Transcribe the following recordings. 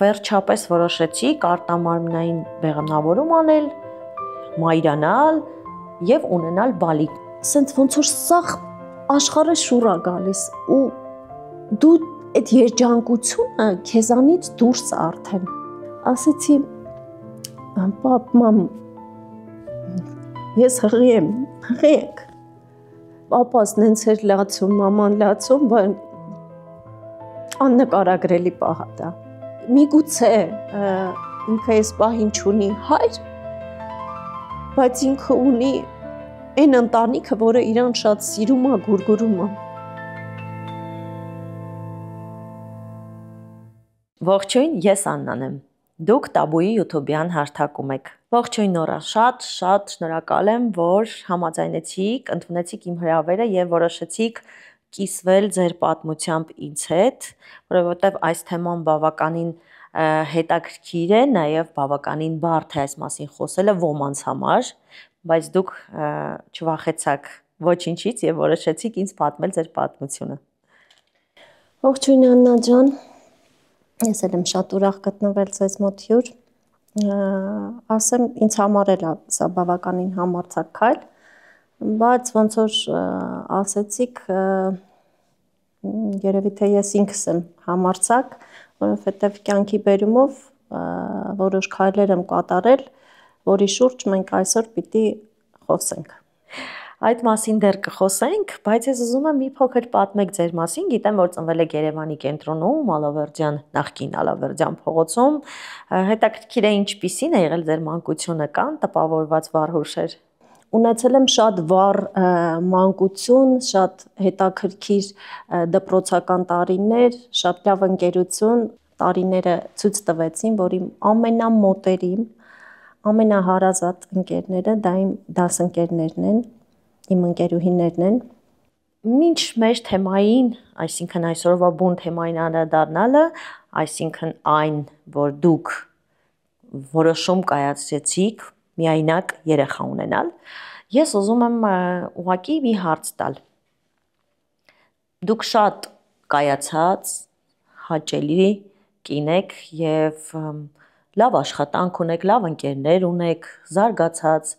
վերջապես որոշեցիք արտամարմնային բեղմնավորում անել, մայրանալ եւ ունենալ բալիկ։ Սենց ոնց որ սաղ աշխարհը շուռ է գալիս ու դու այդ երջանկությունը քեզանից դուրս արդեն։ Ասեցի, պապ, մամ, ես հղի եմ, հղեք։ Պապաս նենց էր լացում, մաման լացում, բայց աննկարագրելի պահ է դա։ Միգուցե ինքը այս պահին չունի հայր, բայց ինքը ունի այն ընտանիքը, որը իրան շատ սիրում է, գուրգուրում է։ Ողջույն, ես Աննան եմ։ Դուք Տաբուի YouTube-յան հարթակում եք։ Ողջույն Նորա, շատ շնորհակալ եմ, որ համաձայնեցիք, ընդունեցիք իմ հրավերը եւ որոշեցիք կիսվել ձեր պատմությամբ ինձ հետ, որովհետեւ այս թեման բավականին հետաքրքիր է, նաեւ բավականին բարդ է այս մասին խոսելը ոմանց համար, բայց դուք չվախեցաք ոչինչից եւ որոշեցիք ինձ պատմել ձեր պատմությունը։ Ողջույն Աննա ջան, ես եմ շատ ուրախ գտնվել ձեզ մոտ հյուր, ասեմ ինձ համար էլ սա բավականին համարձակ քայլ, բայց ոնց որ ասեցիք, երևի թե ես ինքս եմ համարձակ, որովհետև կյանքի բերումով որոշ քայլեր եմ կատարել, որի շուրջ մենք այսօր պիտի խոսենք։ Այդ մասին դեռ կխոսենք, բայց ես ուզում եմ մի փոքր պատմեք ձեր մասին, գիտեմ, որ ծնվել եք Երևանի կենտրոնում, Ալավերդյան, նախկին Ալավերդյան փողոցում, հետաքրքիր է ինչպիսին է եղել ձեր մանկությունը, կան տպավորված վառ հուշեր։ Ունեցել եմ շատ վառ մանկություն, շատ հետաքրքիր դպրոցական տարիներ, շատ լավ ընկերություն, տարիները ցույց տվեցին, որ իմ ամենամոտերիմ, ամենահարազատ ընկերները դա իմ դասընկերներն են, իմ ընկերուհիներն են։ Մինչ մեր թեմային, այսինքն այսօրվա բուն թեմային անդրադառնալը, այսինքն այն, որ դուք որոշում կայացրեցիք միայնակ երեխա ունենալ, ես ուզում եմ ուղղակի մի հարց տալ։ Դուք շատ կայացած, հաճելի կին եք եւ լավ աշխատանք ունեք, լավ ընկերներ ունեք, զարգացած,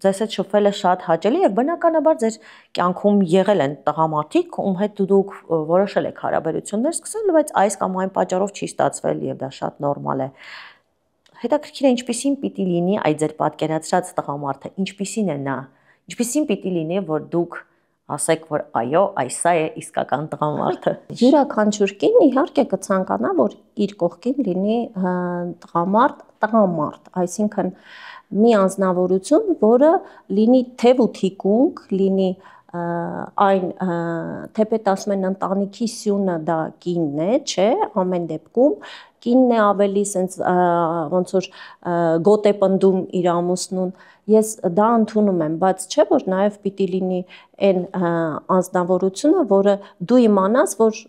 ձեզ հետ շփվելը շատ հաճելի եւ բնականաբար ձեր կյանքում եղել են տղամարդիկ, ում հետ դուք որոշել եք հարաբերություններ սկսել, բայց այս կամ այն պատճառով չի ստացվել եւ դա շատ նորմալ է։ Հետաքրքիր է ինչպիսին պիտի լինի այդ ձեր պատկերացրած տղամարդը, ինչպիսին է նա, ինչպիսին պիտի լինի, որ դուք ասեք, որ այո, այսա է իսկական տղամարդը։ Յուրաքանչյուր կին իհարկե կցանկանա, որ իր կողքին լինի տղամարդ, այսինքն մի անձնավորություն, որը լինի թև ու թիկունք, լինի այն թեպետ ասում են ընտանիքի սյունը դա կինն է, չէ, ամեն դեպքում կինն է ավելի սենց ոնց որ գոտ է պնդում իր ամուսնուն, ես դա ընդունում եմ, բայց չէ որ նաև պիտի լինի այն անձնավորությունը, որը դու իմանաս, որ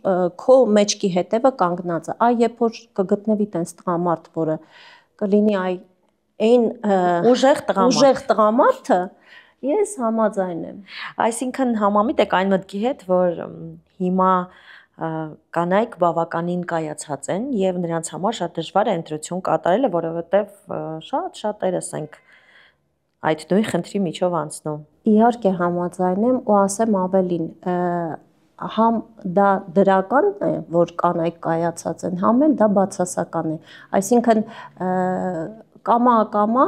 քո մեջքի հետևը կանգնած է, այ երբ որ կգտնվի տենց տղամարդ, որը կլինի այն ուժեղ տղամարդը, ես համաձայն եմ։ Այսինքն համամիտ եք այն մտքի հետ, որ հիմա կանայք բավականին կայացած են եւ նրանց համար շատ դժվար է ընտրություն կատարելը, որովհետեւ շատերս ենք այդ նույն խնդրի միջով անցնում։ Իհարկե համաձայն եմ ու ասեմ ավելին, համ դա դրական է, որ կանայք կայացած են, համ էլ դա բացասական է։ Այսինքն կամա,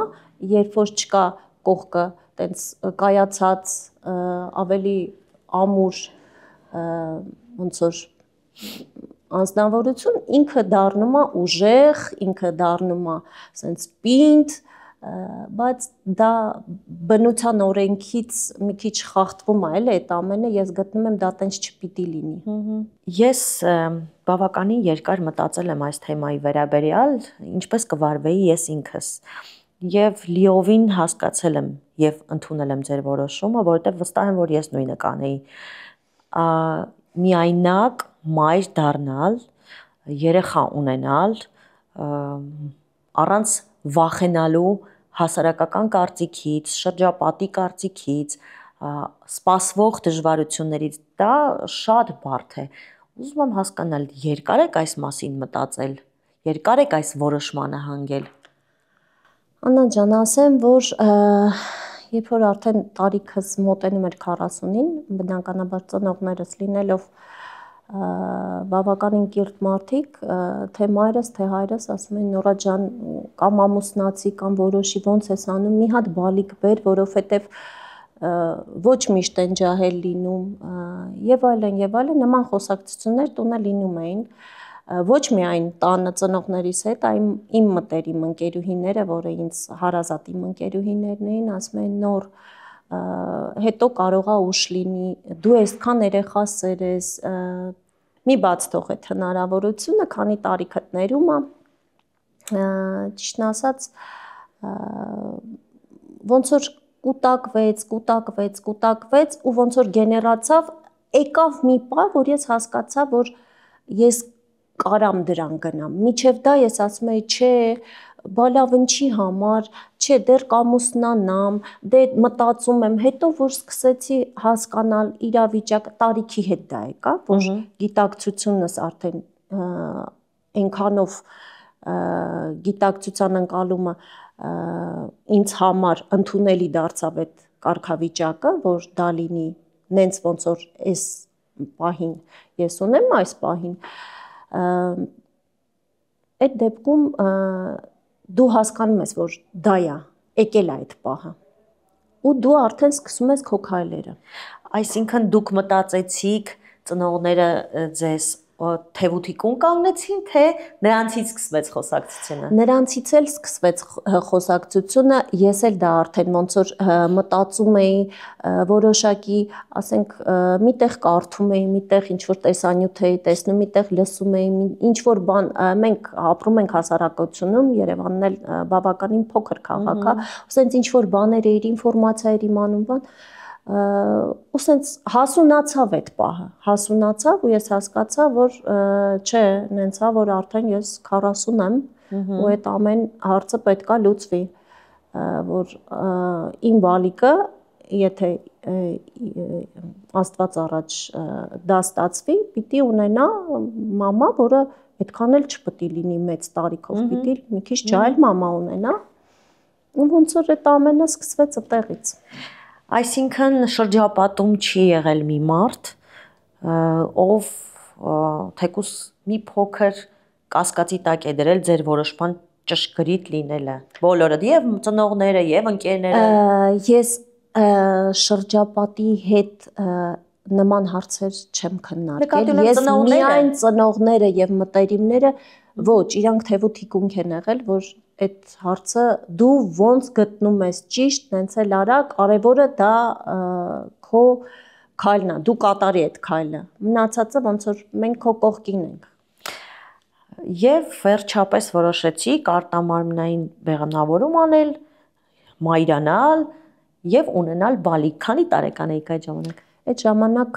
երբ որ չկա կողքը տենց կայացած ավելի ամուր ոնց որ անձնավորություն, ինքը դառնում է ուժեղ, ինքը դառնում է սենց պինդ, բայց դա բնության օրենքից մի քիչ խախտվում է, էլի այդ ամենը, ես գտնում եմ դա տենց չպիտի լինի։ Ես բավականին երկար մտածել եմ այս թեմայի վերաբերյալ, ինչպես կվարվեի ես ինքս։ Եվ լիովին հասկացել եմ եւ ընդունել եմ ձեր որոշումը, որովհետեւ վստահ եմ, որ ես նույնը կանեի։ Միայնակ մայր դառնալ, երեխա ունենալ, առանց վախենալու հասարակական կարծիքից, շրջապատի կարծիքից, սպասվող դժվարություններից, դա շատ բարդ է։ Ուզում եմ հասկանալ, երկար եք այս մասին մտածել, երկար եք այս որոշմանը հանգել։ Աննա ջան, ասեմ, որ երբ որ արդեն տարիքս մոտենում էր 40-ին, բնականաբար ծնողներս լինելով բավականին կիրթ մարդիկ, թե մայրս, թե հայրս ասում են Նորա ջան, կամ ամուսնացի, կամ որոշի ոնց ես անում, մի հատ բալիկ բեր, որովհետև ոչ միշտ են ջահել լինում եւ այլն, նման խոսակցություններ տունը լինում էին ոչ միայն տանը ծնողներիս հետ, այլ իմ մտերիմ ընկերուհիները, որը ինձ հարազատ իմ ընկերուհիներն էին, ասում են նոր հետո կարողա ուշ լինի, դու այսքան երեխա սերես, մի բաց թող այդ հնարավորությունը, քանի տարիքդ ներում է, ճիշտն ասած, ոնց որ կուտակվեց ու ոնց որ գեներացավ, եկավ մի պահ, որ ես հասկացա, որ ես կարամ դրան գնամ, միչև դա ես ասում էի, չէ, բա լավ ինչի համար, չէ, դեռ կամուսնանամ, դե մտածում եմ, հետո որ սկսեցի հասկանալ իրավիճակը, տարիքի հետ դա եկա, որ գիտակցությունս արդեն այնքանով գիտակցության ընկալումը ինձ համար ընդունելի դարձավ այդ կարգավիճակը, որ դա լինի նենց ոնց որ այս պահին ես ունեմ այս պահին, այդ դեպքում դու հասկանում ես, որ դա է, եկել է այդ պահը, ու դու արդեն սկսում ես քո քայլերը։ Այսինքն դուք մտածեցիք, ծնողները ձեզ թևութիկուն կանգնեցին, թե նրանցից սկսվեց խոսակցությունը։ Նրանցից էլ սկսվեց խոսակցությունը, ես էլ դա արդեն ոնց որ մտածում էի, որոշակի, ասենք, միտեղ կարդում էի, միտեղ ինչ որ տեսանյութ էի տեսնում, միտեղ լսում էի, ինչ որ բան, մենք ապրում ենք հասարակությունում, Երևանն էլ բավականին փոքր քաղաք է, ասենց ինչ որ բաներ էիր, ինֆորմացիա էր իմանում, բան ու սենց հասունացավ այդ պահը, հասունացավ ու ես հասկացա, որ չէ, նենց է, որ արդեն ես 40 եմ ու այդ ամեն հարցը պետքա լուծվի, որ իմ բալիկը, եթե Աստված առաջ դա ստացվի, պիտի ունենա մամա, որը այդքան էլ չպիտի լինի մեծ տարիքով, պիտի մի քիչ ջահել մամա ունենա, ու ոնց որ այդ ամենը սկսվեց այդտեղից։ Այսինքն շրջապատում չի եղել մի մարդ, ով թեկուզ մի փոքր կասկածի տակ է դրել ձեր որոշման ճշգրիտ լինելը, բոլորը, եւ ծնողները, եւ ընկերները։ Ես շրջապատի հետ նման հարցեր չեմ քննարկել, ես միայն ծնողները եւ մտերիմները, ոչ, իրանք թևութիկունք են եղել, որ այդ հարցը դու ոնց գտնում ես ճիշտ, նենց էլ արա, կարևորը դա քո քայլն է, դու կատարի այդ քայլը, մնացածը ոնց որ մենք քո կողքին ենք։ Եվ վերջապես որոշեցիք արտամարմնային բեղմնավորում անել, մայրանալ եւ ունենալ բալիկ։ Քանի տարեկան էիք այդ ժամանակ։ Այդ ժամանակ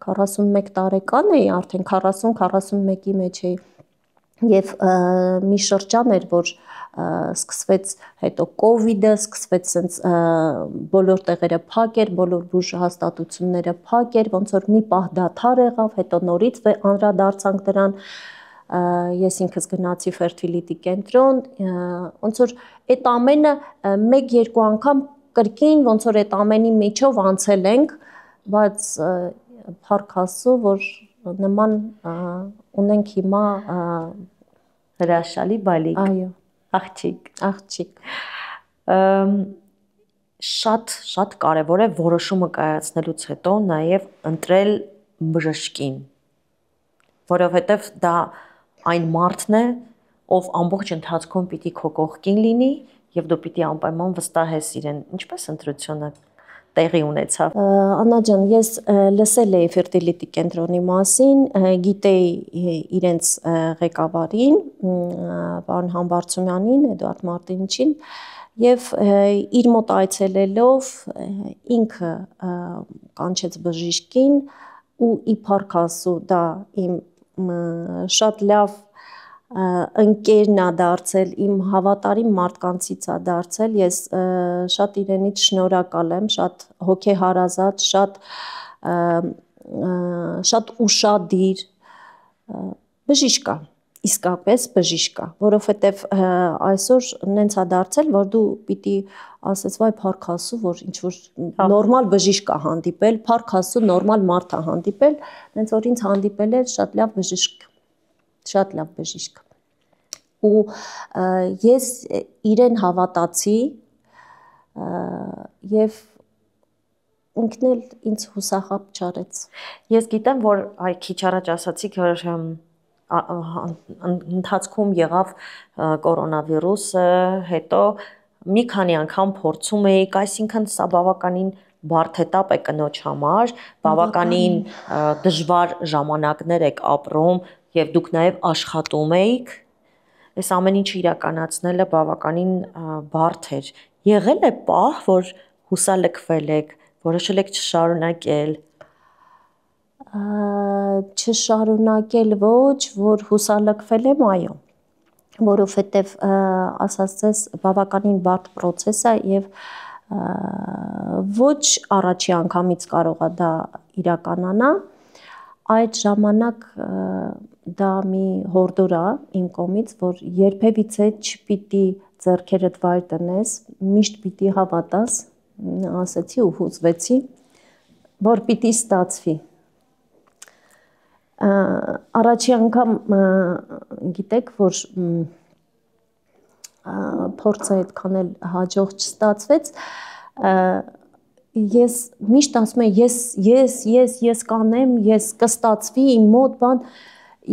41 տարեկան էի, արդեն 40-41-ի մեջ էի, եւ մի շրջան էր, որ սկսվեց հետո կովիդը, սկսվեց սենց բոլոր տեղերը փակ էր, բոլոր բուժհաստատությունները փակ էր, ոնց որ մի պահ դադար եղավ, հետո նորից անդրադարձանք դրան, ես ինքս գնացի fertility կենտրոն, ոնց որ այդ ամենը 1-2 անգամ կրկին ոնց որ այդ ամենի միջով անցել ենք, բայց փառք Աստծո, որ նման ունենք հիմա հրաշալի բալիկ։ Այո, աղջիկ։ Շատ կարևոր է որոշումը կայացնելուց հետո նաև ընտրել բժշկին, որովհետև դա այն մարդն է, ով ամբողջ ընթացքում պիտի քո կողքին լինի եւ դու պիտի անպայման վստահես իրեն։ Ինչպես ընտրությունը տեղի ունեցավ։ Աննա ջան, ես լսել էի fertility կենտրոնի մասին, գիտեի իրենց ղեկավարին, պարոն Համբարձումյանին, Էդուարդ Մարտինչին, եւ իր մոտ այցելելով ինքը կանչեց բժիշկին ու իբարք ասու դա իմ շատ լավ ընկերն է դարձել, իմ հավատարիմ մարդկանցից է դարձել, ես շատ իրենից շնորհակալ եմ, շատ հոգեհարազատ, շատ ուշադիր, բժիշկ կա, իսկապես բժիշկ կա, որովհետև այսօր նենց է դարձել, որ դու պիտի ասես վայ փառք Աստծո, որ ինչ որ նորմալ բժիշկ կա հանդիպել, փառք Աստծո նորմալ մարդ է հանդիպել, նենց որ ինձ հանդիպել է շատ լավ բժիշկ, շատ լավ բժիշկ։ Ու ես իրեն հավատացի եւ ինքն էլ ինձ հուսախաբ չարեց։ Ես գիտեմ, որ այ քիչ առաջ ասացիք, որ ընթացքում եղավ կորոնավիրուսը, հետո մի քանի անգամ փորձում էիք, այսինքն սա բավականին բարդ этап է կնոջ համար, բավականին դժվար ժամանակներ եք ապրում եւ դուք նաեւ աշխատում էիք։ Այս ամեն ինչը իրականացնելը բավականին բարդ էր։ Եղել է պահ, որ հուսալքվել եք, որոշել եք չշարունակել։ Չշարունակել ոչ, որ հուսալքվել եմ, այո, որովհետև ասածես բավականին բարդ process է եւ ոչ առաջի անգամից կարող է դա իրականանա, այդ ժամանակ դա մի հորդոր է իմ կողմից, որ երբևիցե չպիտի ձեռքերդ վայր տնես, միշտ պիտի հավատաս, ասեցի ու հուզվեցի, որ պիտի ստացվի։ Առաջի անգամ գիտեք, որ փորձը այդքան էլ հաջող չստացվեց, ես միշտ ասում եմ ես կանեմ, ես կստացվի իմ մոտ բան,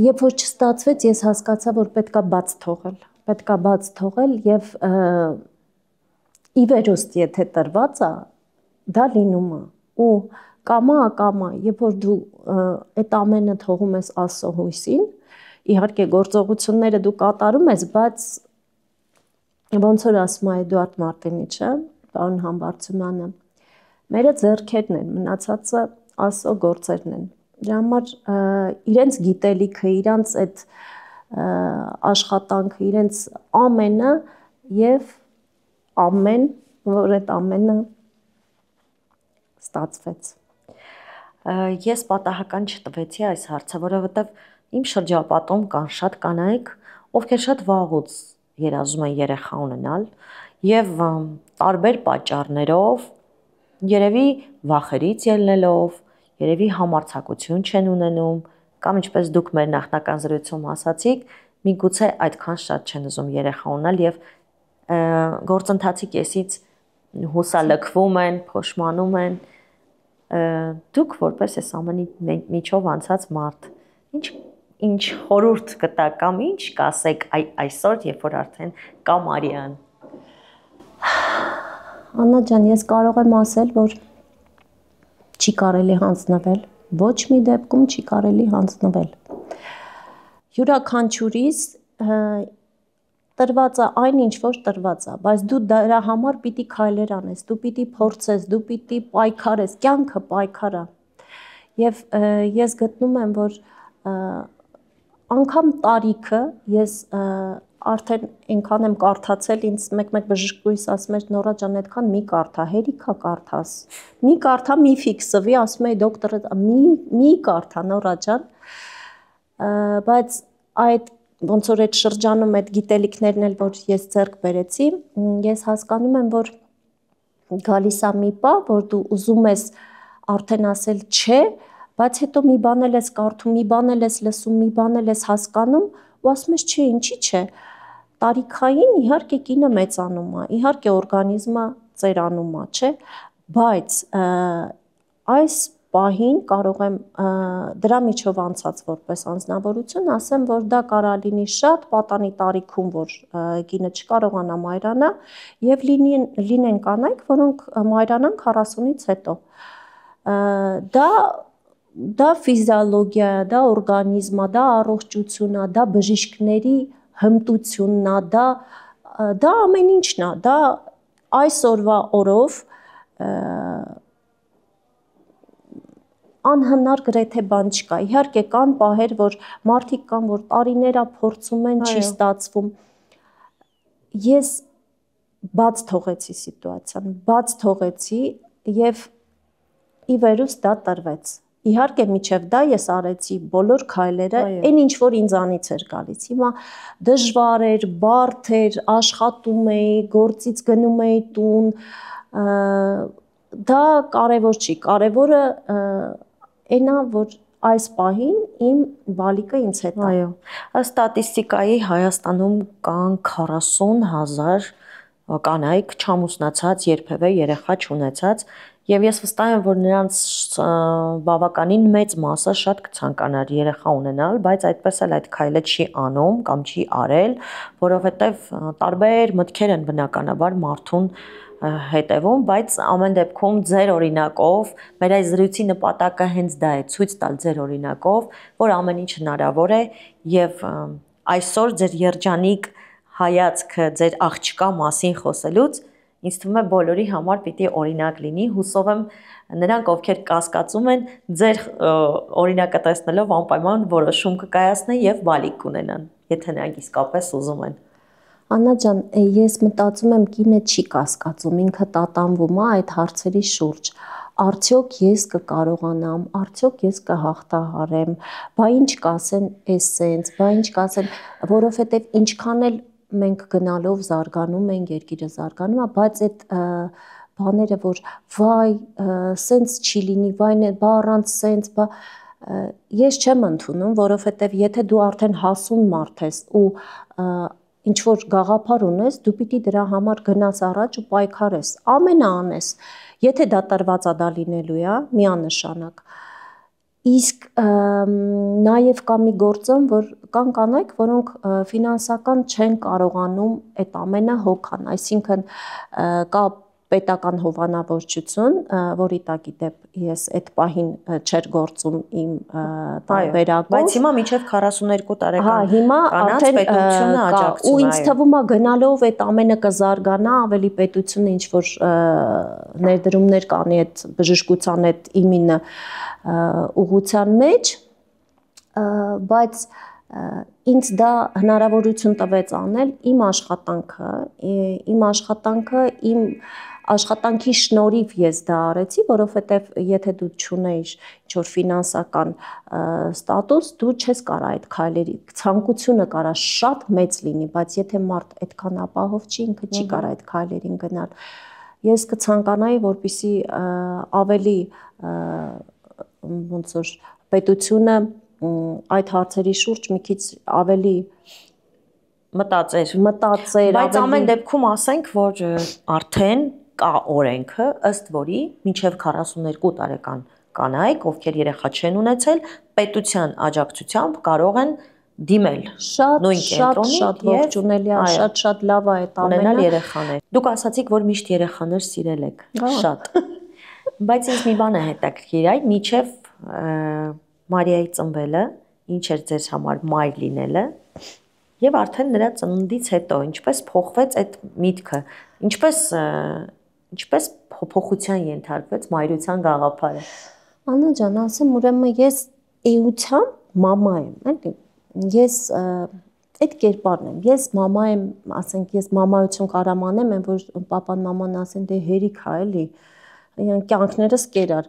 երբ որ չստացվեց, ես հասկացա, որ պետքա բաց թողել եւ ի վերուստ եթե տրված է, դա լինում է ու կամա, երբ որ դու այդ ամենը թողում ես Աստծո հույսին, իհարկե գործողությունները դու կատարում ես, բայց ոնց որ ասում է Էդուարդ Մարտինիչը, պարոն Համբարձումյանը, մերը ձեռքերն են, մնացածը Աստծո գործերն են։ Դրա համար իրենց գիտելիքը, իրենց այդ աշխատանքը, իրենց ամենը եւ որ այդ ամենը ստացվեց։ Ես պատահական չտվեցի այս հարցը, որովհետև իմ շրջապատում կան շատ կանայք, ովքեր շատ վաղուց երազում են երեխա ունենալ եւ տարբեր պատճառներով, երևի վախերից ելնելով, երևի համարձակություն չեն ունենում, կամ ինչպես դուք մեր նախնական զրույցում ասացիք, միգուցե այդքան շատ չեն ուզում երեխա ունենալ եւ գործընթացի կեսից հուսալքվում են, փոշմանում են։ Դուք որպես այս ամենի միջով անցած մարդ, ինչ խորհուրդ կտաք կամ ինչ կասեք այսօր, երբ որ արդեն կա Մարիան։ Աննա ջան, ես կարող եմ ասել, որ չի կարելի հանձնվել, ոչ մի դեպքում չի կարելի հանձնվել։ Յուրաքանչյուրիս տրված է այն ինչ որ տրված է, բայց դու դրա համար պիտի քայլեր անես, դու պիտի փորձես, դու պիտի պայքարես, կյանքը պայքար է։ Եվ ես գտնում եմ, որ անգամ տարիքը ես արդեն այնքան եմ կարդացել, ինձ մեկ բժշկուհիս ասում էր Նորա ջան, այդքան մի կարդա, հերիքա կարդաս։ Մի կարդա, մի ֆիքսվի, ասում էի դոկտորը, մի կարդա Նորա ջան։ Բայց այդ ոնց որ այդ շրջանում այդ գիտելիքներն էլ որ ես ձեռք բերեցի, ես հասկանում եմ, որ գալիս է մի պահ, որ դու ուզում ես արդեն ասել չէ, բայց հետո մի բան էլ ես կարդում, մի բան էլ ես լսում, մի բան էլ ես հասկանում ու ասում ես չէ, ինչի՞ չէ։ Տարիքային իհարկե կինը մեծանում է, իհարկե օրգանիզմը ծերանում է, չէ, բայց այս պահին կարող եմ դրա միջով անցած որպես անձնավորություն ասեմ, որ դա կարա լինի շատ պատանի տարիքում, որ կինը չկարողանա մայրանա եւ լինեն կանայք, որոնք մայրանան 40-ից հետո։ Դա ֆիզիոլոգիա է, դա օրգանիզմ է, դա առողջություն է, դա բժիշկների հմտությունն է, դա ամեն ինչն է, դա այսօրվա օրով անհնար գրեթե բան չկա։ Իհարկե կան պահեր, որ մարդիկ կան, որ տարիներ է փորձում են, չի ստացվում։ Ես բաց թողեցի սիտուացիան, բաց թողեցի եւ ի վերուս դա տրվեց։ Իհարկե միջև դա ես արեցի բոլոր քայլերը, այն ինչ որ ինձանից էր գալիս։ Հիմա դժվար էր, բարդ էր, աշխատում էի, գործից գնում էի տուն, դա կարևոր չի, կարևորը այնա, որ այս պահին իմ բալիկը ինձ հետ է։ Այո, ըստ ստատիստիկայի Հայաստանում կան 40,000 կանայք չամուսնացած, երբևէ երեխա չունեցած, եւ ես վստահ եմ, որ նրանց բավականին մեծ մասը շատ կցանկանար երեխա ունենալ, բայց այդպես էլ այդ քայլը չի անում կամ չի արել, որովհետեւ տարբեր մտքեր են բնականաբար մարդուն հետևում, բայց ամեն դեպքում ձեր օրինակով մեր այս զրույցի նպատակը հենց դա է՝ ցույց տալ ձեր օրինակով, որ ամեն ինչ հնարավոր է եւ այսօր ձեր երջանիկ հայացքը ձեր աղջկա մասին խոսելուց ինձ թվում է բոլորի համար պիտի օրինակ լինի, հուսով եմ նրանք ովքեր կասկածում են ձեր օրինակը տեսնելով անպայման որոշում կկայացնեն եւ բալիկ կունենան, եթե նրանք իսկապես ուզում են։ Աննա ջան, ես մտածում եմ կինը չի կասկածում, ինքը տատանվում է այդ հարցերի շուրջ։ Արդյոք ես կկարողանամ, արդյոք ես կհաղթահարեմ, բա ինչ կասեն էս սենց, բա ինչ կասեն, որովհետեւ ինչքան էլ մենք գնալով զարգանում ենք, երկիրը զարգանում է, բայց այդ բաները, որ վայ, սենց չի լինի, վայն է, բա առանց սենց, բա ես չեմ ընդունում, որովհետև եթե դու արդեն հասուն մարդ ես ու ինչ որ գաղափար ունես, դու պիտի դրա համար գնաս առաջ ու պայքարես, ամենը անես, եթե դա տրված է դա լինելու է, միանշանակ։ Իսկ նաև կա մի գործում, որ կան կանայք, որոնք ֆինանսական չեն կարողանում այդ ամենը հոգան, այսինքն կա պետական հովանավորչություն, որի տակ իդեպ ես այդ պահին չէր գործում իմ տարբերակով, բայց հիմա մինչև 42 տարեկան հիմա կանանց պետությունը աջակցում է, ու ինձ թվում է գնալով այդ ամենը կզարգանա, ավելի պետությունը ինչ որ ներդրումներ կանի այդ բժշկության այդ իմինը ուղղության մեջ, բայց ինձ դա հնարավորություն տվեց անել իմ աշխատանքը, իմ աշխատանքի շնորհիվ ես դա արեցի, որովհետև եթե դու չունեիր ինչ-որ ֆինանսական ստատուս, դու չես կարա այդ քայլերի, ցանկությունը կարա շատ մեծ լինի, բայց եթե մարդ այդքան ապահով չի, ինքը չի կարա այդ քայլերին գնալ։ Ես կցանկանայի, որպեսզի ավելի ոնց որ պետությունը այդ հարցերի շուրջ մի քիչ ավելի մտածեր, բայց ամեն դեպքում ասենք, որ արդեն կա օրենքը, ըստ որի մինչև 42 տարեկան կանայք, ովքեր երեխա չեն ունեցել, պետության աջակցությամբ կարող են դիմել նույն կենտրոնին, շատ ողջունելի է, շատ լավ է այդ ամենը, ունենալ երեխաներ։ Դուք ասացիք, որ միշտ երեխաներ սիրել եք, շատ։ Բայց ինձ մի բան է հետաքրքիր, այդ մինչև Մարիայի ծնվելը, ինչ էր ձեզ համար մայր լինելը, եւ արդեն նրա ծնունդից հետո ինչպես փոխվեց այդ միտքը, ինչպես փոփոխության ենթարկվեց մայրության գաղափարը։ Աննա ջան, ասեմ, ուրեմն ես էությամբ մամա եմ, էլի։ Ես այդ կերպարն եմ։ Ես մամա եմ, ասենք, ես մամայություն կարամ անեմ, որ պապան մաման ասեն, դե հերիք է, էլի։ Կյանքներս կերար,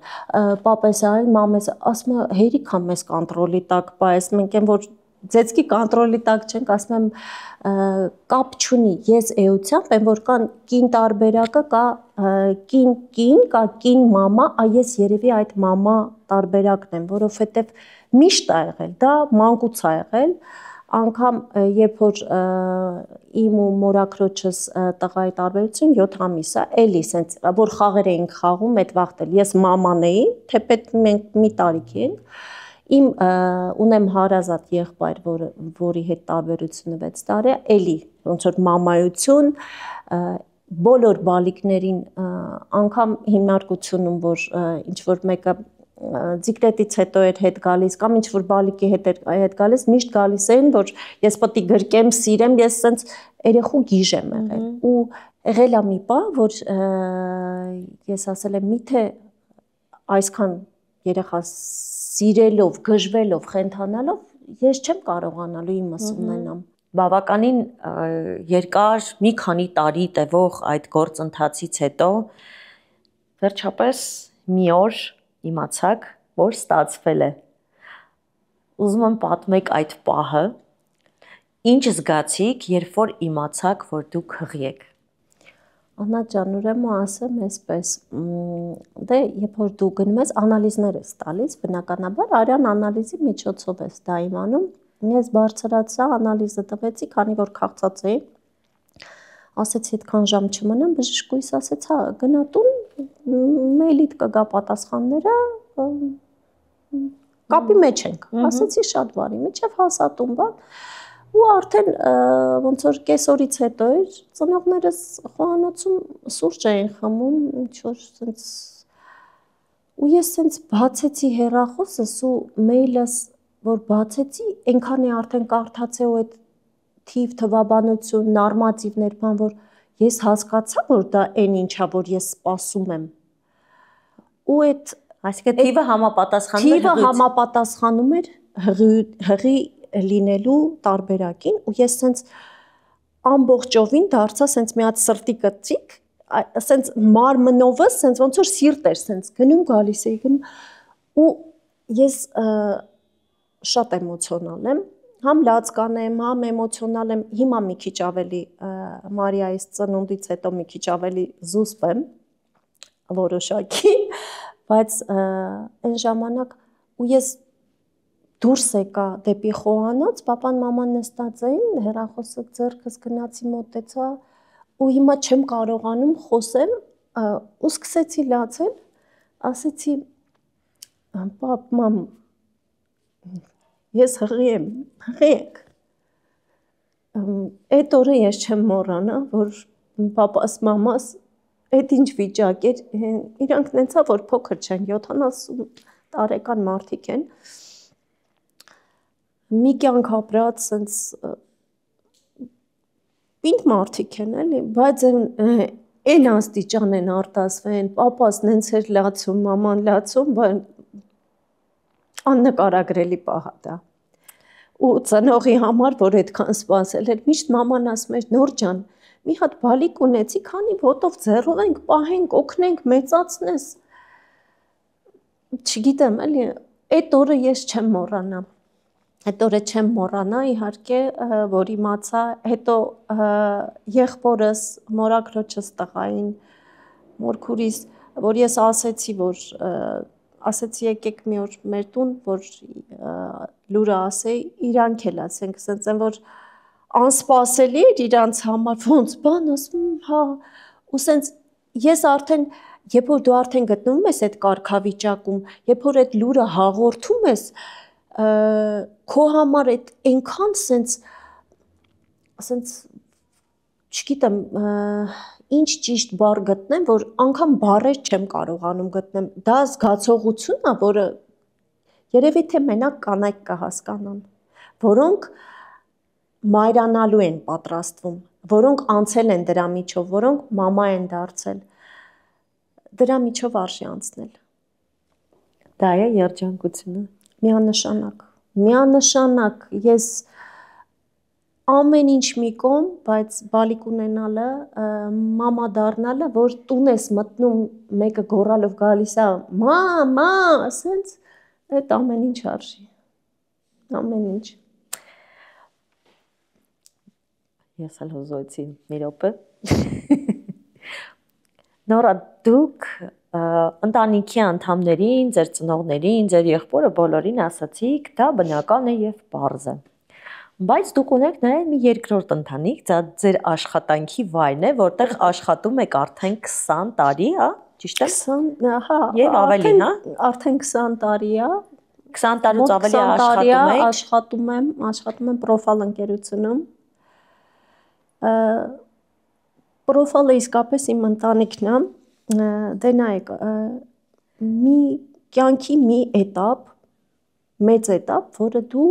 պապես այլ, մամես, ասում է հերիք է մեզ կոնտրոլի տակ, բայց մենք եմ որ ձեծքի կոնտրոլի տակ չենք, ասում եմ կապ չունի, ես էությամբ եմ որ կան կին տարբերակը, կա կին, կա կին մամա, ես երևի այդ մամա տարբերակն եմ, որովհետև միշտ ա եղել, դա մանկուց ա եղել, անգամ երբ որ իմ ու մորաքրոջս տղայի տարբերություն 7 ամիս է, էլի սենց որ խաղեր էինք խաղում, այդ վաղտել ես մաման էի, թեպետ մենք մի տարիքի ենք, իմ ունեմ հարազատ եղբայր, որի հետ տարբերությունը 6 տարի է, էլի ոնց որ մամայություն, բոլոր բալիկներին անգամ հիմնարկությունում, որ ինչ որ մեկը ձիկրետից հետո էր հետ գալիս կամ ինչ որ բալիկի հետ գալիս, միշտ գալիս էին, որ ես պետք է գրկեմ, սիրեմ, ես սենց երեխու գիժ եմ եղել ու եղել է մի բան, որ ես ասել եմ, միթե այսքան երեխա սիրելով, գժվելով, խենթանալով ես չեմ կարողանալու իմս ունենամ։ Բավականին երկար մի քանի տարի տևող այդ գործընթացից հետո վերջապես մի օր իմացաք, որ ստացվել է։ Ուզում եմ պատմեք այդ պահը, ինչ զգացիք, երբ որ իմացաք, որ դուք հղի եք։ Աննա ջան, ուրեմն ասեմ այսպես, դե երբ որ դու գնում ես անալիզներ ես տալիս, բնականաբար արյան անալիզի միջոցով ես դա իմանում։ Ես բարձրացա, անալիզը տվեցի, քանի որ քաղցած էի։ Ասեցի այդքան ժամ չմնամ, բժշկուհիս ասեց, հա, գնա տուն, մեյլիդ կգա պատասխանները, կապի մեջ ենք։ Ասեցի շատ բարի, միջև հասա տուն, բան։ Ու արդեն ոնց որ կեսօրից հետո էր, ծնողներս խոհանոցում սուրճ էին խմում, ինչ որ sense ու ես sense բացեցի հեռախոսս ու մեյլս որ բացեցի, այնքան է արդեն կարդացի ու այդ թիվ թվաբանություն, նորմատիվներ, բան որ ես հասկացա, որ դա այն ինչա, որ ես սպասում եմ։ Ու այդ այսինքն թիվը համապատասխանում էր թիվը համապատասխանում էր հղի լինելու տարբերակին ու ես sense ամբողջովին դարձա sense մի հատ սրտի կծիկ, sense մարմնովս sense ոնց որ սիրտ էր sense գնում գալիս էի գնում ու ես շատ էմոցիոնալ եմ, համ լացկան եմ, համ էմոցիոնալ եմ, հիմա մի քիչ ավելի Մարիայից ծնունդից հետո մի քիչ ավելի զուսպ եմ որոշակի, բայց այն ժամանակ ու ես դուրս եկա դեպի խոհանոց, papan maman նստած էին, հեռախոսը ձեռքս գնացի մոտեցա ու հիմա չեմ կարողանում խոսեմ, ու սկսեցի լացել, ասեցի պապ, մամ, ես հղի եմ, հղի եք։ Այդ օրը ես չեմ մոռանա, որ papas, mamas այդ ինչ վիճակ էր, իրանք նենցա, որ փոքր չեն, 70 տարեկան մարդիկ են, մի կյանք ապրած սենց պինդ մարդիկ են էլի, բայց այն աստիճան են արտասվեն, պապասն հենց էր լացում, մաման լացում, աննկարագրելի պահ է դա։ Ու ծնողի համար, որ այդքան սպասել էր, միշտ մաման ասում էր, Նոր ջան, մի հատ բալիկ ունեցի, քանի ոտով ձեռով ենք, պահենք, օգնենք, մեծացնես։ Չգիտեմ, էլի, այդ օրը ես չեմ մոռանա։ Այդ օրը չեմ մոռանա, իհարկե, որ իմացա, հետո եղբորս, մորաքրոջս տղային, մորքուրիս, որ ես ասեցի, որ ասեցի եկեք մի օր մեր տուն, որ լուրը ասեի, իրանք էլ ասենք, ասենց են, որ անսպասելի էր իրանց համար, ոնց բան, ասում, հա, ու սենց ես արդեն, երբ որ դու արդեն գտնվում ես այդ կարգավիճակում, երբ որ այդ լուրը հաղորդում ես, քո համար այդ այնքան սենց չգիտեմ ինչ ճիշտ բառ գտնեմ, որ անգամ բառեր չեմ կարողանում գտնեմ, դա զգացողությունն է, որը երևի թե մենակ կանայք կհասկանան, որոնք մայրանալու են պատրաստվում, որոնք անցել են դրա միջով, որոնք մամա են դարձել, դրա միջով արժի անցնել։ Դա է երջանկությունը։ Միանշանակ, ես ամեն ինչ մի կողմ, բայց բալիկ ունենալը, մամա դառնալը, որ տուն ես մտնում, մեկը գոռալով գալիս է, մամա, ասենց, այդ ամեն ինչ արժի, ամեն ինչ։ Ես էլ հուզվեցի մի րոպե։ Նորա, դուք ընտանիքի անդամներին, ձեր ծնողներին, ձեր եղբորը բոլորին ասացիք, դա բնական է եւ պարզ է։ Բայց դուք ունեք նաեւ մի երկրորդ ընտանիք, դա ձեր աշխատանքի վայրն է, որտեղ աշխատում եք արդեն 20 տարի, հա, ճիշտ է։ 20, հա, եւ ավելին, հա։ Արդեն 20 տարի է։ 20 տարուց ավելի աշխատում եք։ Աշխատում եմ Պրոֆալ ընկերությունում։ Պրոֆալը իսկապես իմ ընտանիքն է, դե նայեք, մի կյանքի մի էտապ, մեծ էտապ, որը դու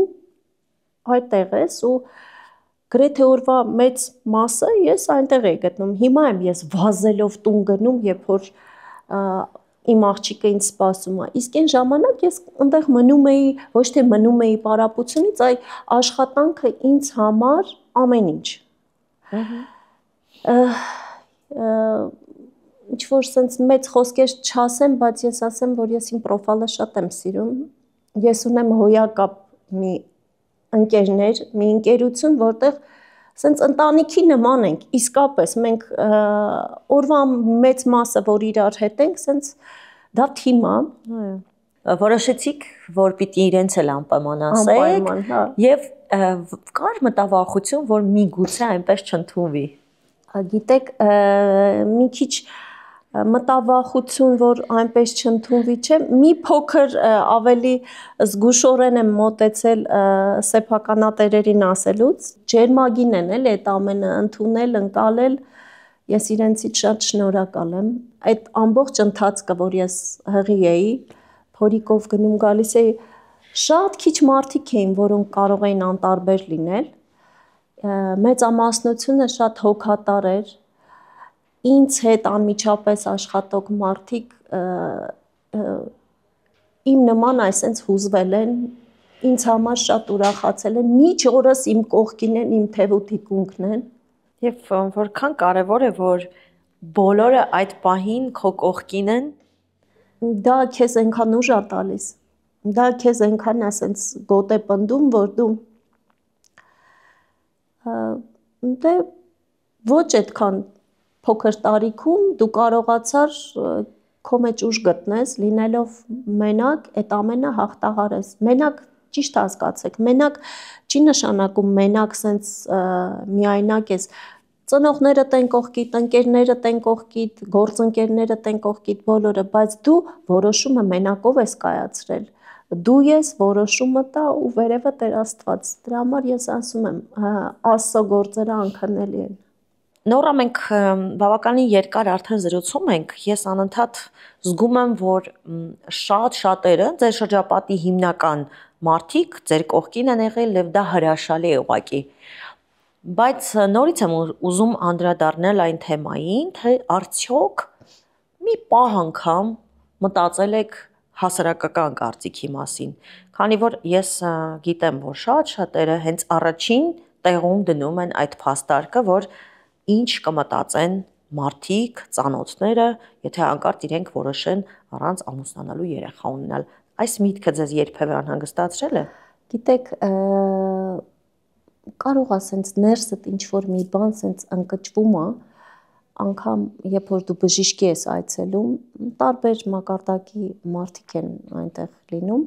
այդտեղ ես ու գրեթե օրվա մեծ մասը ես այնտեղ եի գտնում, հիմա եմ ես վազելով տուն գնում, երբ որ իմ աղջիկը ինձ սպասում է, իսկ այն ժամանակ ես այնտեղ մնում էի, ոչ թե մնում էի պարապությունից, այ աշխատանքը ինձ համար ամեն ինչ։ ինչ որ sense մեծ խոսքեր չասեմ, բայց ես ասեմ, որ ես իմ պրոֆայլը շատ եմ սիրում։ Ես ունեմ հոյակապ մի ընկերներ, մի ընկերություն, որտեղ sense ընտանիքի նման ենք, իսկապես մենք օրվա մեծ մասը, որ իրար հետ ենք, sense դա թիմ է։ Որոշեցիք, որ պիտի իրենց էլ անպայման ասեք, եւ կար մտավախություն, որ միգուցե այնպես չընդունվի։ Գիտեք, մի քիչ մտավախություն, որ այնպես չընդունվի, չէ, մի փոքր ավելի զգուշորեն եմ մոտեցել սեփականատերերին ասելուց, ջերմագին են էլ այդ ամենը ընդունել, ընկալել, ես իրենցից շատ շնորհակալ եմ։ Այդ ամբողջ ընթացքը, որ ես հղի էի, փորիկով գնում գալիս էի, շատ քիչ մարդիկ էին, որոնք կարող էին անտարբեր լինել։ Մեծամասնությունը շատ հոգատար էր, ինձ հետ անմիջապես աշխատող մարդիկ իմ նման այսենց հուզվել են, ինձ համար շատ ուրախացել են, միջ օրս իմ կողքին են, իմ թևութիկունքն են։ Եվ որքան կարևոր է, որ բոլորը այդ պահին քո կողքին են, դա քեզ այնքան ուժ է տալիս, դա քեզ այնքան այսենց գոտ է պնդում, որ դու դե ոչ այդքան փոքր տարիքում դու կարողացար քո մեջ ուժ գտնես, լինելով մենակ, այդ ամենը հաղթահարես։ Մենակ ճիշտ հասկացեք, մենակ չի նշանակում մենակ sense միայնակ ես։ Ծնողներդ են կողքիդ, ընկերներդ են կողքիդ, գործընկերներդ են կողքիդ, բոլորը, բայց դու որոշումը մենակով ես կայացրել։ Դու ես որոշումը տա ու վերևը Տեր Աստված։ Դրա համար ես ասում եմ, Աստծո գործերը անքննելի են։ Նորա, մենք բավականին երկար արդեն զրուցում ենք, ես անընդհատ զգում եմ, որ շատ շատերը ձեր շրջապատի հիմնական մարդիկ ձեր կողքին են եղել եւ դա հրաշալի է ուղղակի։ Բայց նորից եմ ուզում անդրադառնալ այն թեմային, թե արդյոք մի պահ անգամ մտածել եք հասարակական կարծիքի մասին, քանի որ ես գիտեմ, որ շատ շատերը հենց առաջին տեղում դնում են այդ փաստարկը, որ ինչ կմտածեն մարդիկ, ծանոթները, եթե հանկարծ իրենք որոշեն առանց ամուսնանալու երեխա ունենալ։ Այս միտքը ձեզ երբևէ անհանգստացրել է։ Գիտեք, կարող է sense ներսդ ինչ որ մի բան sense ընկճվում է, անգամ երբ որ դու բժիշկի ես այցելում, տարբեր մակարդակի մարդիկ են այնտեղ լինում,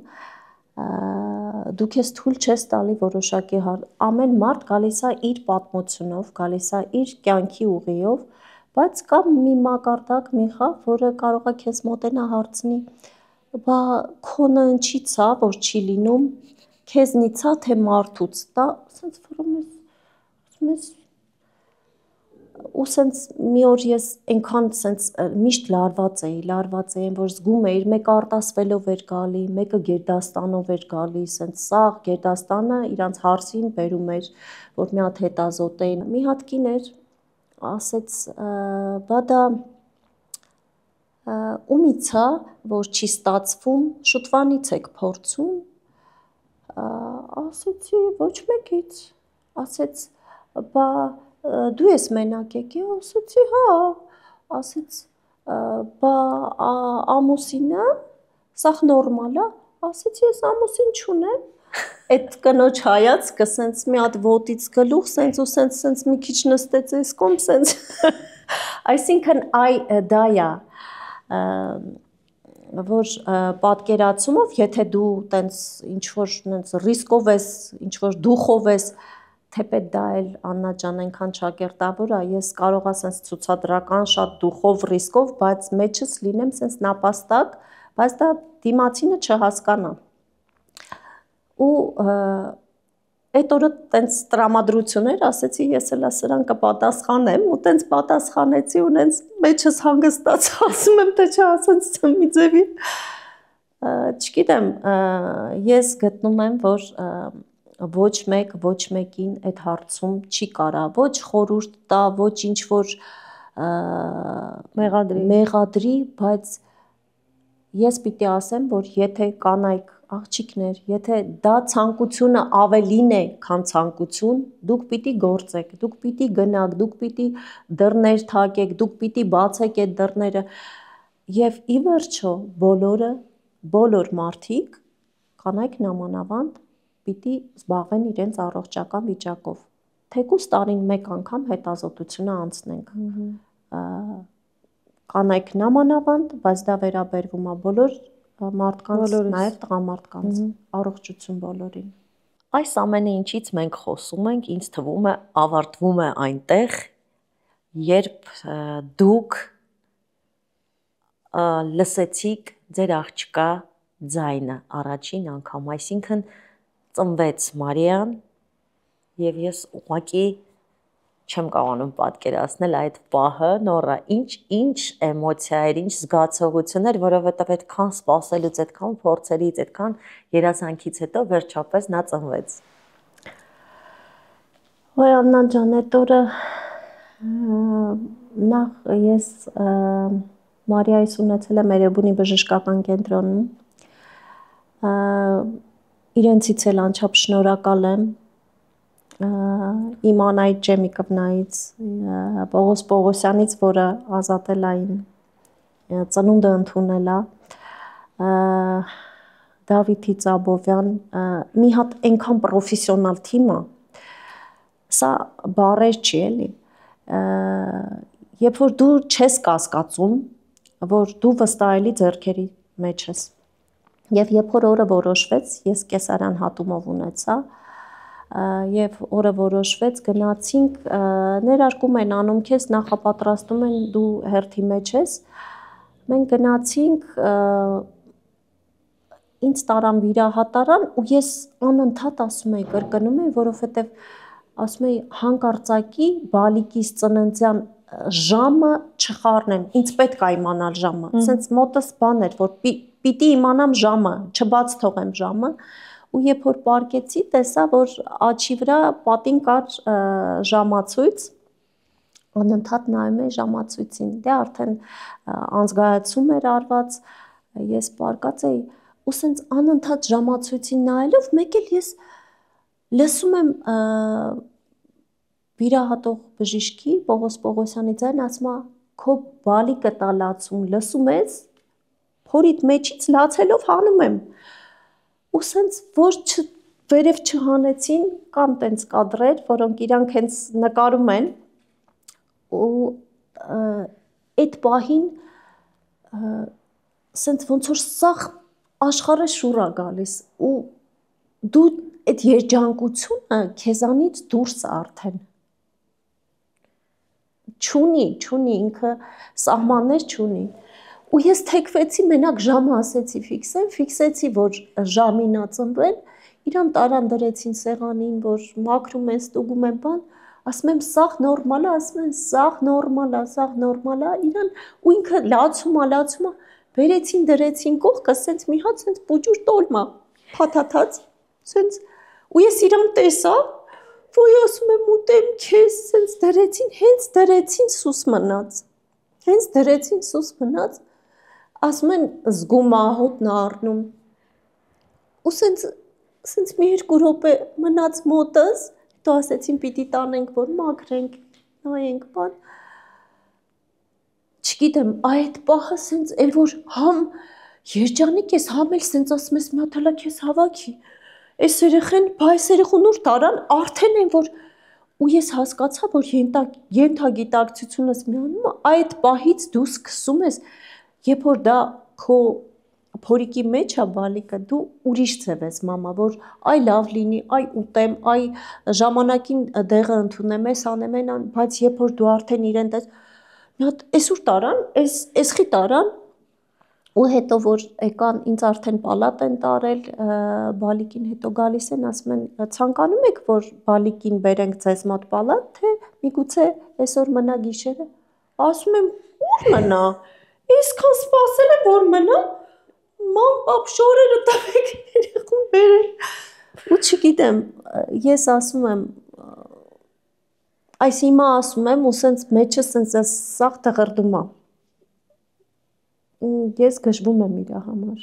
դու քեզ թույլ չես տալի որոշակի ամեն մարդ գալիս է իր պատմությունով, գալիս է իր կյանքի ուղիով, բայց կա մի մակարդակ, մի խավ, որը կարող է քեզ մոտենա հարցնի, բա քոնը ինչի՞ց է, որ չի լինում, քեզնից է, թե մարդուց, դա sense ասում ես ու sense մի օր ես այնքան sense միշտ լարված էի, որ զգում էի, մեկը արտասվելով էր գալի, մեկը գերդաստանով էր գալի, sense սաղ գերդաստանը իրանց հարսին բերում էր, որ մի հատ հետազոտ էին։ Մի հատ կին էր, ասեց, բա դա ումից է, որ չի ստացվում, շուտվանից եք փորձում, ասեցի ոչ մեկից, ասեց, բա դու ես մենակ եկի, ասեցի հա, ասեց, բա ամուսինը, սաղ նորմալ է, ասեցի ես ամուսին չունեմ, այդ կնոջ հայացքը սենց մի հատ ոտից գլուխ, սենց ու սենց մի քիչ նստեց ես կոմ, սենց, այսինքն դա է, որ պատկերացումով, եթե դու տենց ինչ-որ ռիսկով ես, ինչ-որ դուխով ես, թեպետ դա էլ Աննա ջան այնքան ճակերտավոր է, ես կարող եմ սենց ցուցադրական շատ դուխով, ռիսկով, բայց մեջս լինեմ սենց նապաստակ, բայց դա դիմացինը չհասկանա։ Ու այդ օրը տենց տրամադրություններ, ասեցի ես էլա սրան կպատասխանեմ, ու տենց պատասխանեցի, ու նենց մեջս հանգստաց, ասում եմ, թե չէ, ասենց մի ձևի։ Չգիտեմ, ես գտնում եմ, որ ոչ մեկ, ոչ մեկին այդ հարցում չի կարա, ոչ խորհուրդ տա, ոչ ինչ-որ մեղադրի, բայց ես պիտի ասեմ, որ եթե կանայք աղջիկներ, եթե դա ցանկությունը ավելին է, քան ցանկություն, դուք պիտի գործեք, դուք պիտի գնաք, դուք պիտի դռներ թակեք, դուք պիտի բացեք այդ դռները եւ ի վերջո բոլոր մարդիկ կանայք նամանավանդ պիտի զբաղվեն իրենց առողջական վիճակով։ Թեկուզ տարին մեկ անգամ հետազոտությունը անցնենք։ Կանայք նամանավանդ, բայց դա վերաբերվում է բոլոր մարդկանց, նաև տղամարդկանց, առողջություն բոլորին։ Այս ամենը ինչից մենք խոսում ենք, ինձ թվում է ավարտվում է այնտեղ, երբ դուք լսեցիք ձեր աղջկա ձայնը առաջին անգամ, այսինքն ծնվեց Մարիան եւ ես ուղղակի չեմ կարողանում պատկերացնել այդ պահը, նորա, ինչ էմոցիա էր, ինչ զգացողություն էր, որովհետև այդքան սպասելուց, այդքան փորձերից, այդքան երազանքից հետո վերջապես նա ծնվեց։ Ոյ Աննա ջան, այդ օրը նախ ես Մարիայից ունեցել եմ Էրեբունի բժշկական կենտրոնում։ Իրենցից էլ անչափ շնորհակալ եմ իմ Անայից Ջեմիկովնայից, Պողոս Պողոսյանից, որը ազատել այն ծնունդը ընդունել է, Դավիթի Ծաբովյան, մի հատ այնքան պրոֆեսիոնալ թիմ է, սա բառեր չի էլի, երբ որ դու չես կասկածում, որ դու վստահելի ձեռքերի մեջ ես, եւ երբ որ օրը որոշվեց, ես կեսարյան հատումով ունեցա, եւ օրը որոշվեց, գնացինք, ներարկում են անում քեզ, նախապատրաստում են, դու հերթի մեջ ես, մենք գնացինք, ինձ տարան վիրահատարան ու ես անընդհատ ասում էի, կրկնում էի, որովհետեւ ասում էի հանկարծակի բալիկիս ծննդյան ժամը չխառնեմ, ինձ պետք է իմանալ ժամը, ասենց մոտս բան էր, որ պիտի իմանամ ժամը, չբաց թողեմ ժամը, ու երբ որ պարկեցի, տեսա, որ աչի վրա պատին կար ժամացույց, անընդհատ նայում էի ժամացույցին, դե արդեն անզգայացում էր արված, ես պարկած էի, ու սենց անընդհատ ժամացույցին նայելով, մեկ էլ ես լսում եմ վիրահատող բժիշկի Պողոս Պողոսյանի ձայնը, ասում է, քո բալիկը տա լացում, լսում ես, փորիդ մեջից լացելով հանում եմ, ու սենց որ վերև չհանեցին, կան տենց կադրեր, որոնք իրանք հենց նկարում են, ու այդ պահին սենց ոնց որ սաղ աշխարհը շուռ է գալիս, ու դու այդ երջանկությունը քեզանից դուրս է արդեն, չունի ինքը սահմաններ չունի, ու ես թեքվեցի, մենակ ժամը ասեցի ֆիքսեմ, ֆիքսեցի, որ ժամին ա ծնվել, իրան տարան դրեցին սեղանին, որ մաքրում են, ստուգում են բան, ասում եմ սաղ նորմալ է, ասում են սաղ նորմալ է, իրան ու ինքը լացում է, բերեցին դրեցին կողքը, սենց մի հատ սենց պուջուր տոլմա, փաթաթած, սենց, ու ես իրան տեսա, ոյ ասում եմ ուտեմ քեզ, սենց հենց դրեցին սուս մնաց, ասում են զգում ա, հոտն ա առնում, ու սենց մի 2 րոպե մնաց մոտս, հետո ասեցին պիտի տանենք, որ մաքրենք, նայենք բան, չգիտեմ, այդ պահը սենց էլ որ համ երջանիկ ես, համ էլ սենց ասում ես մի հատ հլա քեզ հավաքի, այս երեխեն, բա այս երեխուն ուր տարան, արդեն են որ, ու ես հասկացա, որ ենթագիտակցությունս միանում է, այդ պահից դու սկսում ես, երբ որ դա քո փորիկի մեջ է բալիկը, դու ուրիշ ձև ես մամա, որ այ լավ լինի, այ ուտեմ, այ ժամանակին դեղը ընդունեմ, ես անեմ, բայց երբ որ դու արդեն իրեն տես, մի հատ այսուր տարան, էսխի տարան, ու հետո որ եկան ինձ արդեն պալատ են տարել, բալիկին հետո գալիս են, ասում են, ցանկանում եք, որ բալիկին բերենք ձեզ մոտ պալատ, թե միգուցե այսօր մնա գիշերը, ասում եմ, ուր մնա, այսքան սպասել եմ, որ մնա, ման պապ շորերը տվեք երեխուն բերել, ու չգիտեմ, ես ասում եմ, այս հիմա ասում եմ, ու սենց մեջը սենց սաղ տղրդում է, ես գժվում եմ իրա համար,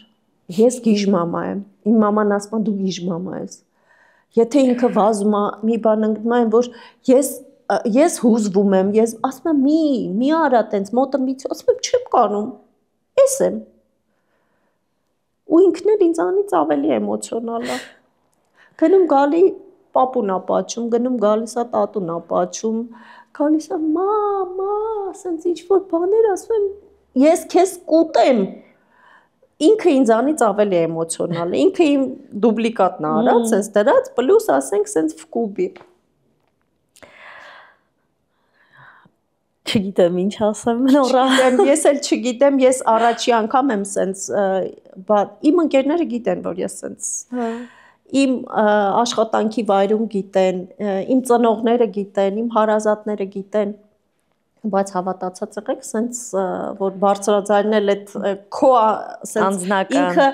ես գիժ մամա եմ։ Իմ մաման ասում է դու գիժ մամա ես։ Եթե ինքը վազում է, մի բան ընկնում է, որ ես հուզվում եմ, ես ասում եմ մի արա տենց մոտը միցի, ասում եմ չեմ կանում։ Էս եմ։ Ու ինքն էլ ինձանից ավելի էմոցիոնալ է։ Գնում գալի պապուն է պատճում, գնում գալիս է տատուն է պատճում, գալիս է մամա, ասենց ինչ-որ բաներ ասում եմ, ես քեզ կուտեմ։ Ինքը ինձանից ավելի էմոցիոնալ է, ինքը իմ դուպլիկատն է արած, էս դրած, պլյուս ասենք սենց ֆկուբի։ Չգիտեմ ինչ ասեմ, նորա։ Ես էլ չգիտեմ, ես առաջի անգամ եմ սենց, իմ ընկերները գիտեն, որ ես սենց իմ աշխատանքի վայրում գիտեն, իմ ծնողները գիտեն, իմ հարազատները գիտեն, բայց հավատացած եղեք, սենց որ բարձրաձայնել այդ քո սենց ինքը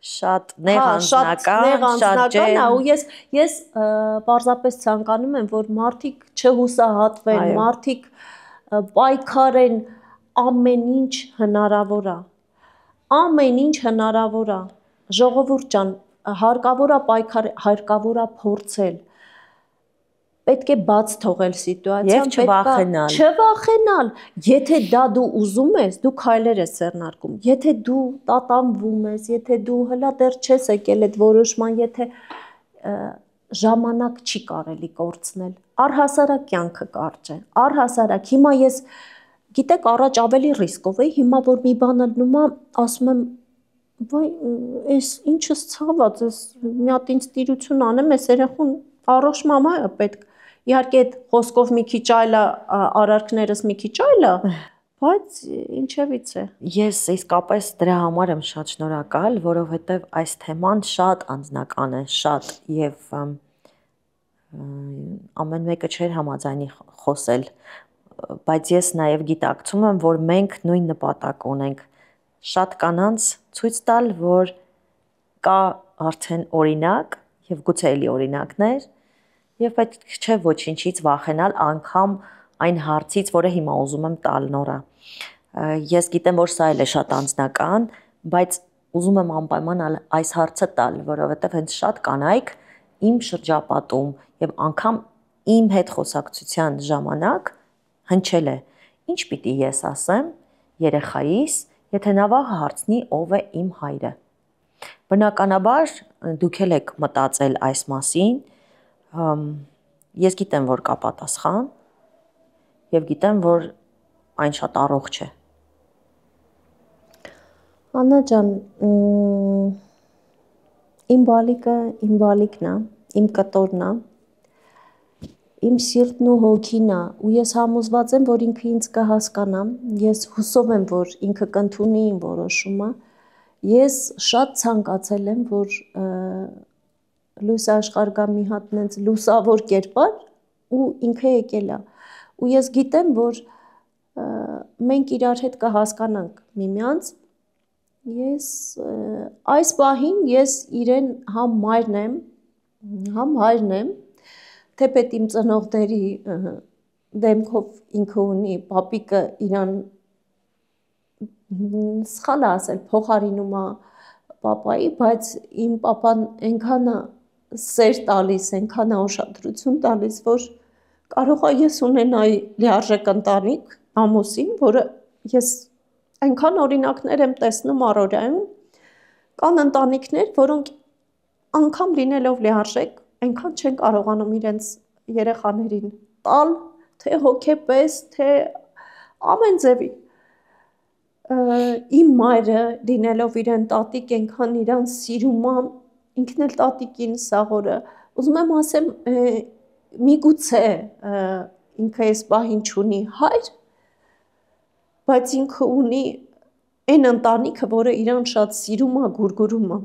շատ նեղ անձնական, ու ես պարզապես ցանկանում եմ, որ մարդիկ չհուսահատվեն, մարդիկ պայքարեն, ամեն ինչ հնարավոր է։ Ամեն ինչ հնարավոր է։ Ժողովուրդ ջան, հարկավոր է պայքարել, հարկավոր է փորձել։ Պետք է բաց թողել սիտուացիան, չվախենալ։ Եթե դա դու ուզում ես, դու քայլեր ես ձեռնարկում։ Եթե դու տատանվում ես, եթե դու հլա դեռ չես եկել այդ որոշման, եթե ժամանակ չի կարելի կորցնել։ Առհասարակ կյանքը կարճ է։ Առհասարակ հիմա ես գիտեք առաջ ավելի ռիսկով էի, հիմա որ մի բան ելնում է, ասում եմ վայ, էս ինչս ցաված, էս մի հատ ինձ տիրություն անեմ, էս երախուն առողջ մամա է պետք։ Իհարկե այդ խոսքով մի քիչ այլ է, արարքներս մի քիչ այլ է, բայց ինչևից է։ Ես իսկապես դրա համար եմ շատ շնորհակալ, որովհետև այս թեման շատ անձնական է, շատ եւ ամեն մեկը չէր համաձայնի խոսել, բայց ես նաեւ գիտակցում եմ, որ մենք նույն նպատակ ունենք, շատ կանանց ցույց տալ, որ կա արդեն օրինակ եւ գուցե էլի օրինակներ եւ պետք չէ ոչինչից վախենալ, անգամ այն հարցից, որը հիմա ուզում եմ տալ նորա։ Ես գիտեմ, որ սա էլ է շատ անձնական, բայց ուզում եմ անպայման այս հարցը տալ, որովհետեւ հենց շատ կանայք իմ շրջապատում եւ անգամ իմ հետ խոսակցության ժամանակ հնչել է. ինչ պիտի ես ասեմ երեխայիս, եթե նա վաղը հարցնի ով է իմ հայրը։ Բնականաբար դուք եք մտածել այս մասին, ես գիտեմ, որ կա պատասխան եւ գիտեմ, որ այն շատ առողջ է։ Աննա ջան, իմ բալիկն է, իմ կտորն է, իմ սիրտն ու հոգին է, ու ես համոզված եմ, որ ինքը ինձ կհասկանա, ես հուսով եմ, որ ինքը կընդունի իմ որոշումը, ես շատ ցանկացել եմ, որ լույս աշխարհ գա մի հատ նենց լուսավոր կերպար ու ինքը եկել է, ու ես գիտեմ, որ մենք իրար հետ կհասկանանք միմյանց, ես այս պահին ես իրեն համ մայրն եմ, համ հայրն եմ, թեպետ իմ ծնողների դեմքով ինքը ունի, պապիկը իրան սխալ է ասել, փոխարինում է պապայի, բայց իմ պապան այնքան սեր տալիս, այնքան ուշադրություն տալիս, որ կարող է ես ունենայի լիարժեք ընտանիք, ամուսին, որը ես այնքան օրինակներ եմ տեսնում առօրյայում, կան ընտանիքներ, որոնք անգամ լինելով լիարժեք, այնքան չեն կարողանում իրենց երեխաներին տալ, թե հոգեպես, թե ամեն ձևի։ Իմ մայրը լինելով իրեն տատիկ, այնքան իրան սիրում է, ինքն էլ տատիկին սաղորը, ուզում եմ ասեմ, միգուցե ինքը այս պահին չունի հայր, բայց ինքը ունի այն ընտանիքը, որը իրան շատ սիրում է, գուրգուրում է։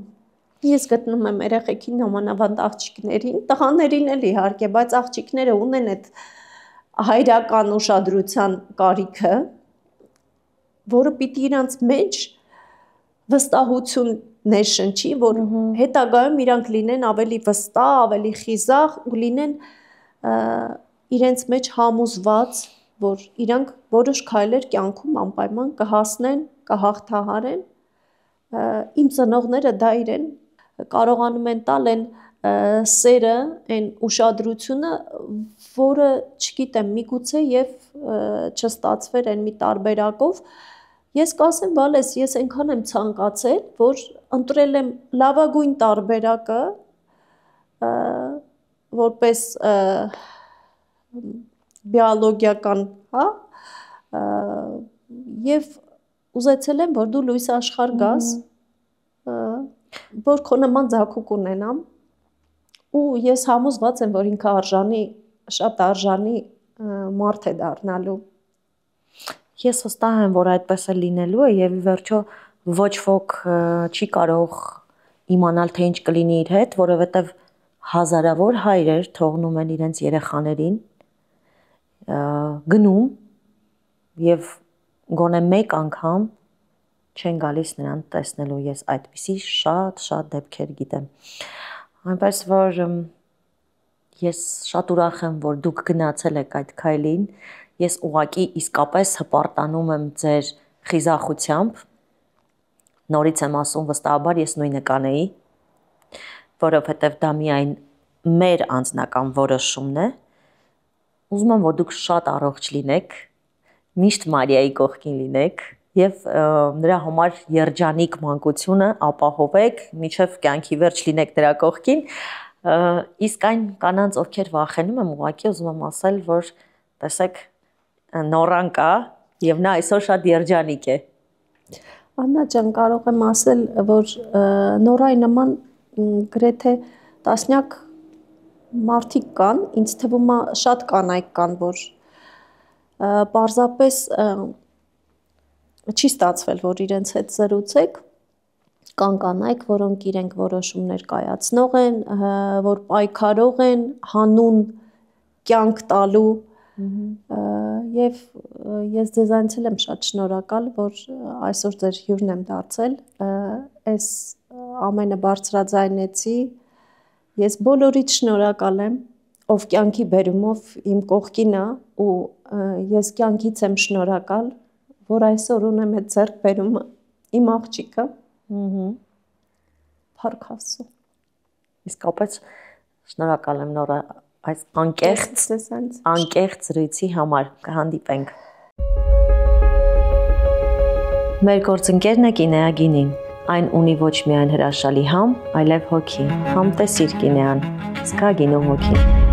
Ես գտնում եմ երեխեքին նամանավանդ աղջիկներին, տղաներին էլ իհարկե, բայց աղջիկները ունեն այդ հայրական ուշադրության կարիքը, որը պիտի իրանց մեջ վստահություն ներշնչի, որ հետագայում իրանք լինեն ավելի վստահ, ավելի խիզախ ու լինեն իրենց մեջ համոզված, որ իրանք որոշ քայլեր կյանքում անպայման կհասնեն, կհաղթահարեն, իմ ծնողները դա իրեն կարողանում են տալ են սերը, այն ուշադրությունը, որը, չգիտեմ, միգուցե եւ չստացվեր այն մի տարբերակով, ես կասեմ, բալես, ես այնքան եմ ցանկացել, որ ընտրել եմ լավագույն տարբերակը, որպես բիոլոգիական, հա, եւ ուզեցել եմ, որ դու լույս աշխարհ գաս, որ քո նման ձագուկ ունենամ, ու ես համոզված եմ, որ ինքը շատ արժանի մարդ է դառնալու։ Ես վստահ եմ, որ այդպես է լինելու է եւ ի վերջո ոչ ոք չի կարող իմանալ, թե ինչ կլինի իր հետ, որովհետեւ հազարավոր հայրեր թողնում են իրենց երեխաներին գնում եւ գոնե մեկ անգամ չեն գալիս նրան տեսնելու, ես այդպիսի շատ դեպքեր գիտեմ, այնպես որ ես շատ ուրախ եմ, որ դուք գնացել եք այդ քայլին, ես ուղղակի իսկապես հպարտանում եմ ձեր խիզախությամբ, նորից եմ ասում, վստահաբար ես նույնը կանեի, որովհետև դա միայն մեր անձնական որոշումն է, ուզում եմ, որ դուք շատ առողջ լինեք, միշտ Մարիայի կողքին լինեք եւ նրա համար երջանիկ մանկությունը ապահովեք, մինչեւ կյանքի վերջ լինեք նրա կողքին, իսկ այն կանանց, ովքեր վախենում են, ուղղակի ուզում եմ ասել, որ տեսեք նորան կա եւ նա այսօր շատ երջանիկ է։ Աննա ջան, կարող եմ ասել, որ նորայի նման գրեթե տասնյակ մարդիկ կան, ինձ թվում է շատ կանայք կան, որ պարզապես չի ստացվել, որ իրենց հետ զրուցեք, կան կանայք, որոնք իրենք որոշումներ կայացնող են, որ պայքարող են, հանուն կյանք տալու, եւ ես ձեզանից եմ շատ շնորհակալ, որ այսօր ձեր հյուրն եմ դարձել, այս ամենը բարձրաձայնեցի, ես բոլորից շնորհակալ եմ, ով կյանքի բերումով իմ կողքին է ու ես կյանքից եմ շնորհակալ, որ այսօր ունեմ այդ ձեռքբերումը, իմ աղջիկը, Փառք Աստծո։ Իսկապես շնորհակալ եմ Նորա այս անկեղծ զրույցի համար, կհանդիպենք։ Մեր գործընկերն է Կինեա Գինին, այն ունի ոչ միայն հրաշալի համ, այլև հոգի, համտեսիր Կինեան, զգա գինու հոգին։